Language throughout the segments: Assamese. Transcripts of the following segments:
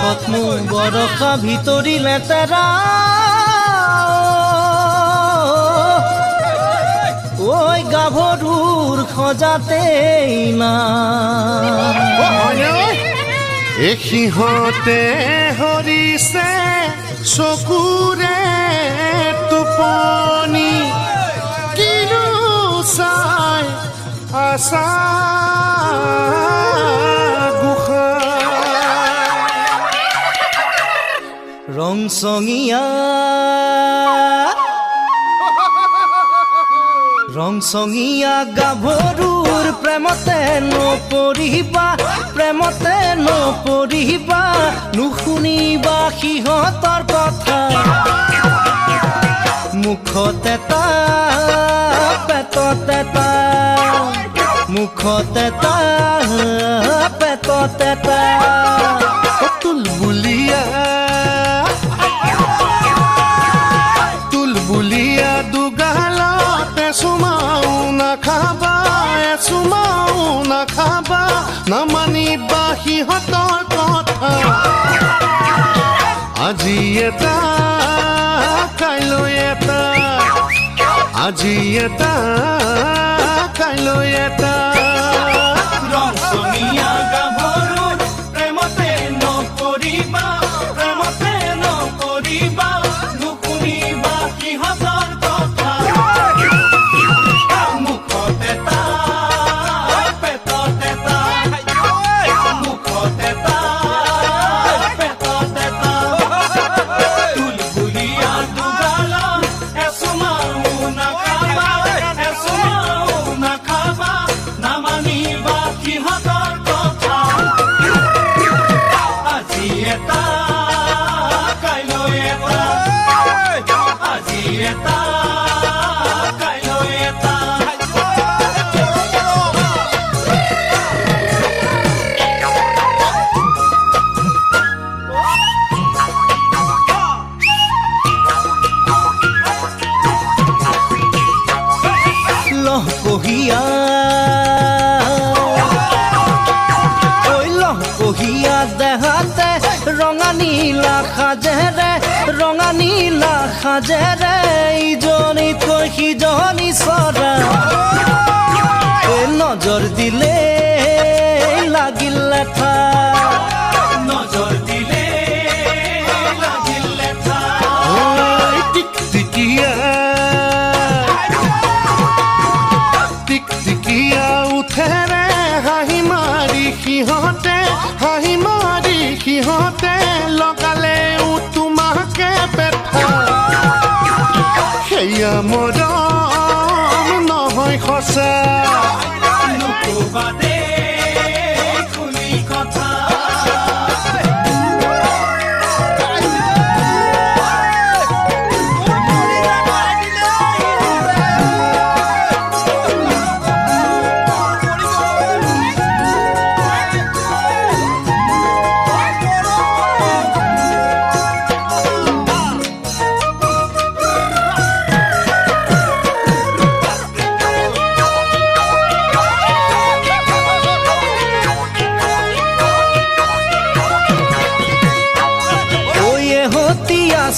মুখত মোৰ বৰষা ভিতৰি লেতেৰা ঐ গাভৰুৰ খজাতেই না সিহঁতে হৰিছে চকুৰে টোপনি কিনো চাই আছা ৰংচঙীয়া গাভৰুৰ প্ৰেমতে নপৰিবা নুশুনিবা সিহঁতৰ কথা মুখত এটা পেটত এটা তুলবুলীয়া দুগালতে চুমাও নাখাবা নামানিবা সিহঁতৰ কথা আজি এটা কাইলৈ এটা ৰংচঙীয়া গাভৰুৰ প্ৰেমতে নপৰিবা নুশুনিবা সিহঁতৰ কথা মুখত এটা পেটত এটা তুলবুলীয়া দুগালত এচুমাও নাখাবা নামানিবা সিহঁতৰ কথা আজি এটা কাইলৈ এটা লহকহিয়া দেহাতে ৰঙা নীলা সাজেৰে ইজনীতকৈ সিজনী চৰা নজৰ দিলে লাগিল লেঠা টিকটিকিয়া উঠেৰে হাঁহি মাৰি সিহঁতে লগালেও তোমাকে পেঠা সেয়া মৰম নহয় সঁচা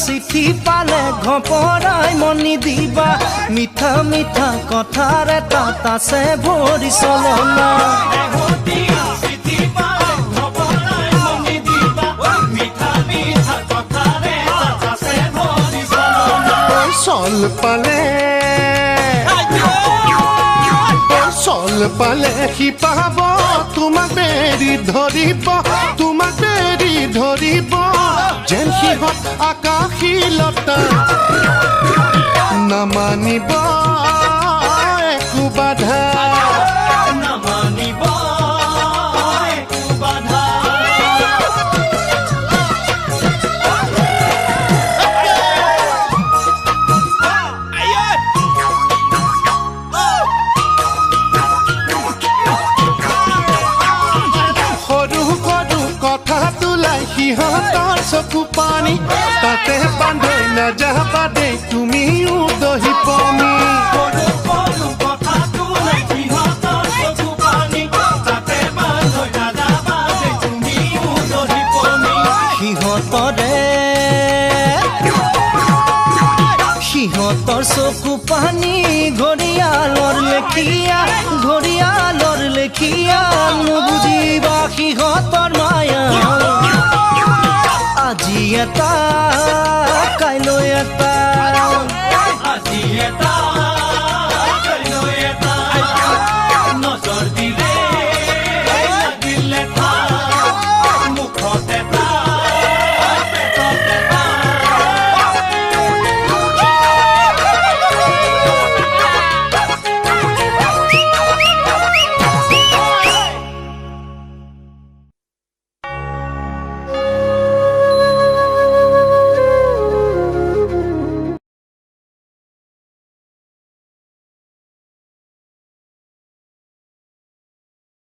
চিঠি পালে ঘপৰাই মনি দিবা মিঠা কথাৰে তাত আছে ভৰি চলনা চল পালে সি পাব তোমাক বেৰি ধৰিব যেন সিহঁত আকাশী লতা নামানিব একো বাধা সিহঁতৰ চকু পানী তাতে বান্ধৈ নাযাবা দেই তুমিও দহি পমি চকু পানী ঘৰিয়ালৰ লেখিয়া নুবুজিবা সিহঁতৰ মায়া আজি এটা